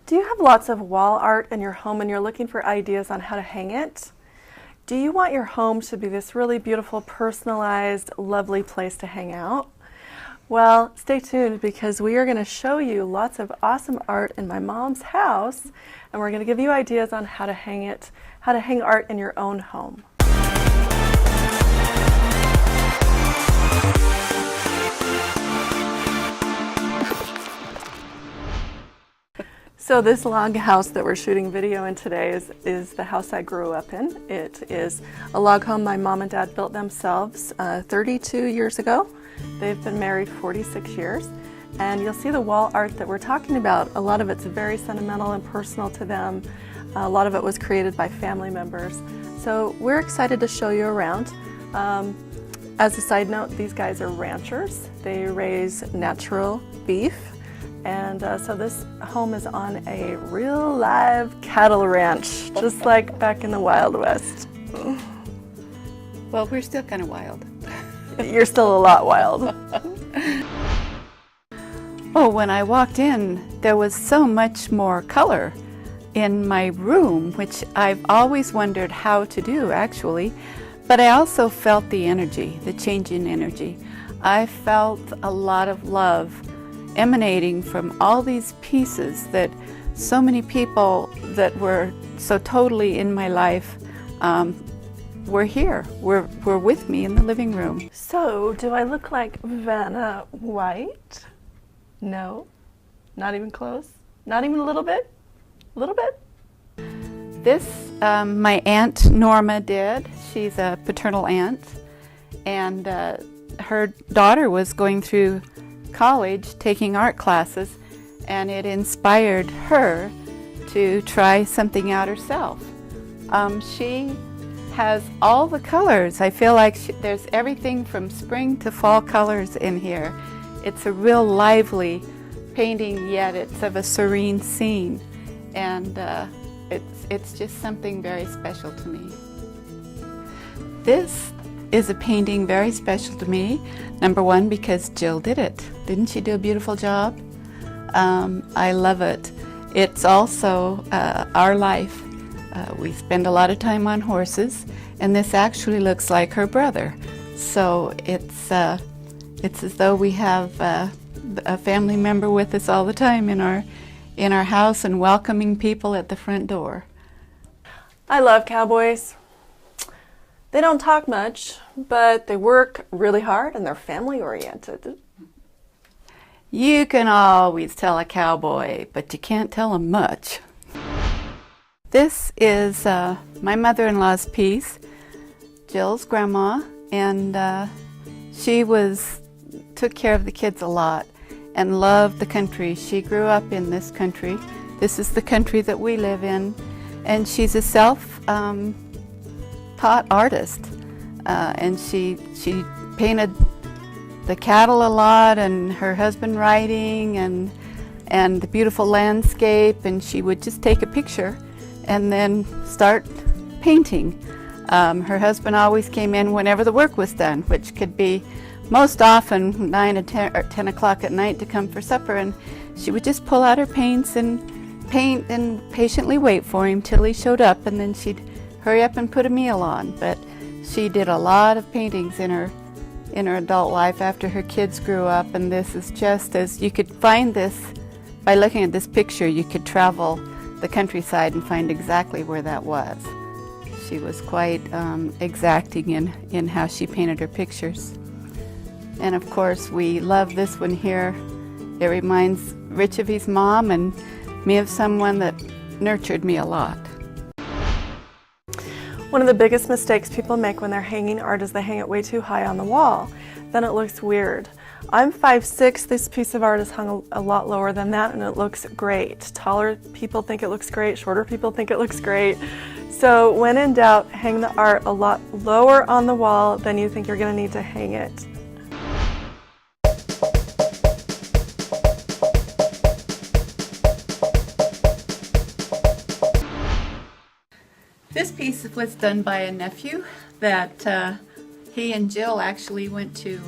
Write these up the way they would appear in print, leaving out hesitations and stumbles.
Do you have lots of wall art in your home and you're looking for ideas on how to hang it? Do you want your home to be this really beautiful, personalized, lovely place to hang out? Well, stay tuned because we are going to show you lots of awesome art in my mom's house, and we're going to give you ideas on how to hang it, how to hang art in your own home. So this log house that we're shooting video in today is the house I grew up in. It is a log home my mom and dad built themselves 32 years ago. They've been married 46 years. And you'll see the wall art that we're talking about. A lot of it's very sentimental and personal to them. A lot of it was created by family members. So we're excited to show you around. As a side note, these guys are ranchers. They raise natural beef. And so this home is on a real live cattle ranch, just like back in the Wild West. Well, we're still kind of wild. You're still a lot wild. Oh, when I walked in, there was so much more color in my room, which I've always wondered how to do, actually. But I also felt the energy, the change in energy. I felt a lot of love emanating from all these pieces that so many people that were so totally in my life were here, were with me in the living room. So, do I look like Vanna White? No, not even close? Not even a little bit? A little bit? This, my Aunt Norma did. She's a paternal aunt, and her daughter was going through college taking art classes, and it inspired her to try something out herself. She has all the colors. I feel like there's everything from spring to fall colors in here. It's a real lively painting, yet it's of a serene scene, and it's just something very special to me. This is a painting very special to me. Number one, because Jill did it. Didn't she do a beautiful job? I love it. It's also our life. We spend a lot of time on horses, and this actually looks like her brother. So it's as though we have a family member with us all the time in our house and welcoming people at the front door. I love cowboys. They don't talk much, but they work really hard and they're family oriented. You can always tell a cowboy, but you can't tell him much. This is my mother-in-law's piece, Jill's grandma, and she took care of the kids a lot and loved the country. She grew up in this country. This is the country that we live in, and she's a self-taught artist, and she painted the cattle a lot, and her husband riding, and the beautiful landscape, and she would just take a picture and then start painting. Her husband always came in whenever the work was done, which could be most often 9 or 10 o'clock at night to come for supper, and she would just pull out her paints and paint and patiently wait for him till he showed up, and then she'd hurry up and put a meal on. But she did a lot of paintings in her adult life after her kids grew up, and this is just as you could find this by looking at this picture. You could travel the countryside and find exactly where that was. She was quite exacting in how she painted her pictures. And of course, we love this one here. It reminds Rich of his mom and me of someone that nurtured me a lot. One of the biggest mistakes people make when they're hanging art is they hang it way too high on the wall. Then it looks weird. I'm 5'6". This piece of art is hung a lot lower than that, and it looks great. Taller people think it looks great, shorter people think it looks great. So when in doubt, hang the art a lot lower on the wall than you think you're going to need to hang it. This piece was done by a nephew that he and Jill actually went to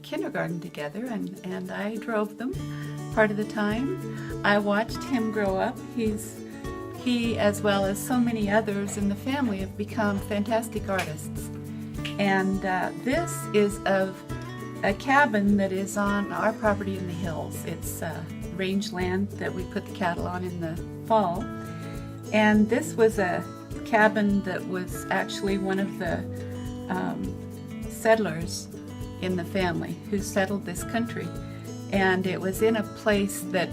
kindergarten together, and I drove them part of the time. I watched him grow up. He, as well as so many others in the family, have become fantastic artists. And this is of a cabin that is on our property in the hills. It's rangeland that we put the cattle on in the fall. And this was a cabin that was actually one of the settlers in the family who settled this country. And it was in a place that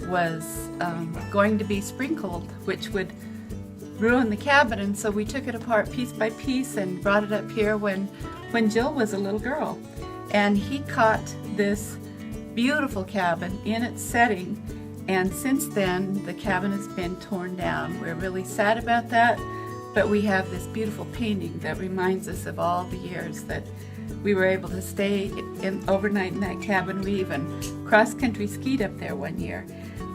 was going to be sprinkled, which would ruin the cabin. And so we took it apart piece by piece and brought it up here when Jill was a little girl. And he caught this beautiful cabin in its setting, and since then the cabin has been torn down. We're really sad about that, but we have this beautiful painting that reminds us of all the years that we were able to stay overnight in that cabin. We even cross-country skied up there one year.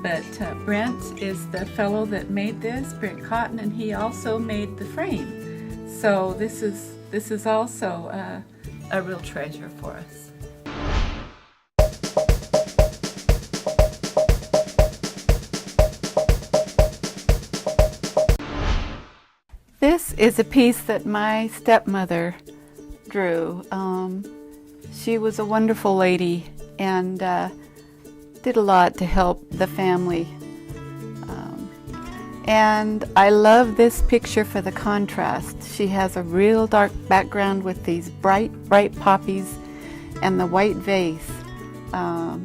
But Brent is the fellow that made this, Brent Cotton, and he also made the frame. So this is also a real treasure for us. This is a piece that my stepmother drew. She was a wonderful lady and did a lot to help the family. And I love this picture for the contrast. She has a real dark background with these bright poppies and the white vase.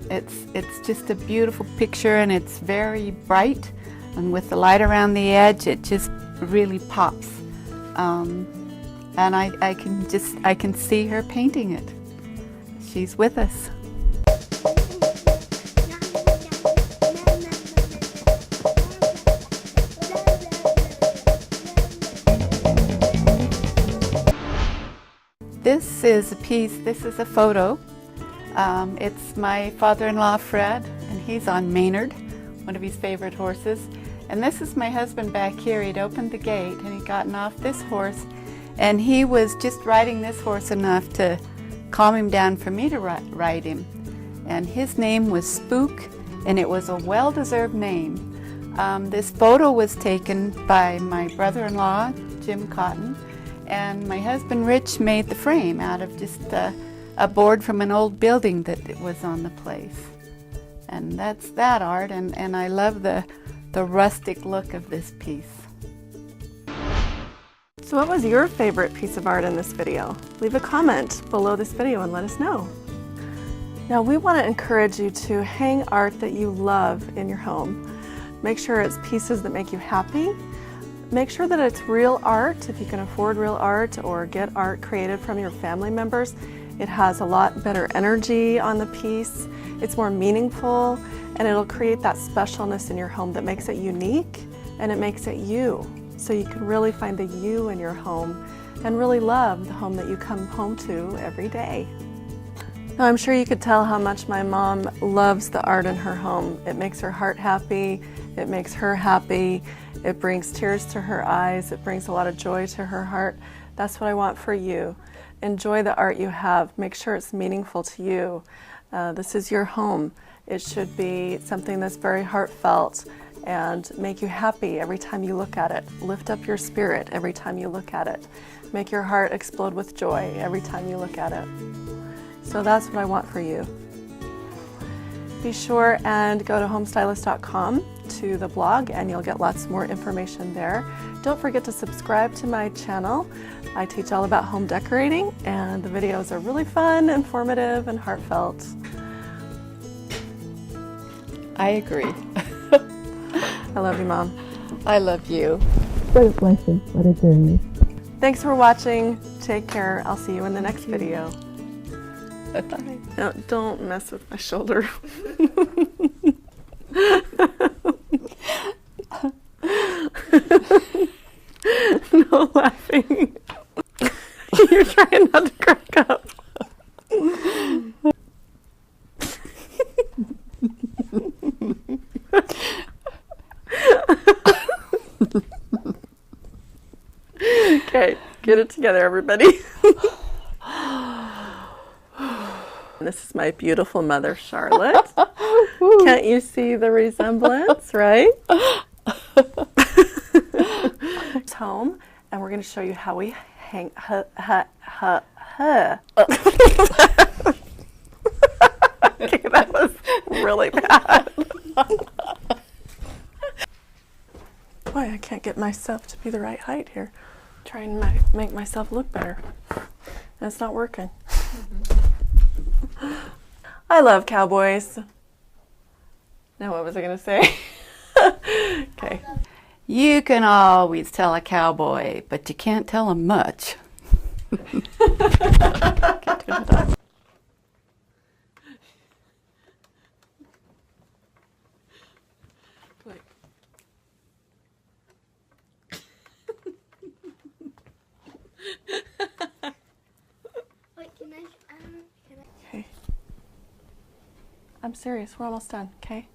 It's just a beautiful picture, and it's very bright, and with the light around the edge it just really pops. And I can see her painting it. She's with us. This is a photo. It's my father-in-law, Fred, and he's on Maynard, one of his favorite horses. And this is my husband back here. He'd opened the gate and he'd gotten off this horse, and he was just riding this horse enough to calm him down for me to ride him. And his name was Spook, and it was a well-deserved name. This photo was taken by my brother-in-law, Jim Cotton, and my husband Rich made the frame out of just a board from an old building that was on the place. And that's that art, and I love the rustic look of this piece. So what was your favorite piece of art in this video? Leave a comment below this video and let us know. Now we want to encourage you to hang art that you love in your home. Make sure it's pieces that make you happy. Make sure that it's real art, if you can afford real art, or get art created from your family members. It has a lot better energy on the piece. It's more meaningful, and it'll create that specialness in your home that makes it unique, and it makes it you. So you can really find the you in your home and really love the home that you come home to every day. Now, I'm sure you could tell how much my mom loves the art in her home. It makes her heart happy, it makes her happy, it brings tears to her eyes, it brings a lot of joy to her heart. That's what I want for you. Enjoy the art you have. Make sure it's meaningful to you. This is your home. It should be something that's very heartfelt and make you happy every time you look at it. Lift up your spirit every time you look at it. Make your heart explode with joy every time you look at it. So that's what I want for you. Be sure and go to homestylist.com to the blog, and you'll get lots more information there. Don't forget to subscribe to my channel. I teach all about home decorating, and the videos are really fun, informative, and heartfelt. I agree. I love you, Mom. I love you. What a blessing, what a journey. Thanks for watching. Take care. I'll see you in the next video. Bye. No, don't mess with my shoulder. No laughing. You're trying not to crack up. Okay, get it together, everybody. This is my beautiful mother, Charlotte. Can't you see the resemblance, right? It's home, and we're going to show you how we hang. Okay, that was really bad. Boy, I can't get myself to be the right height here. Trying to make myself look better. And it's not working. I love cowboys. Now, what was I going to say? Okay. You can always tell a cowboy, but you can't tell him much. Wait, can I? Okay. I'm serious. We're almost done, okay?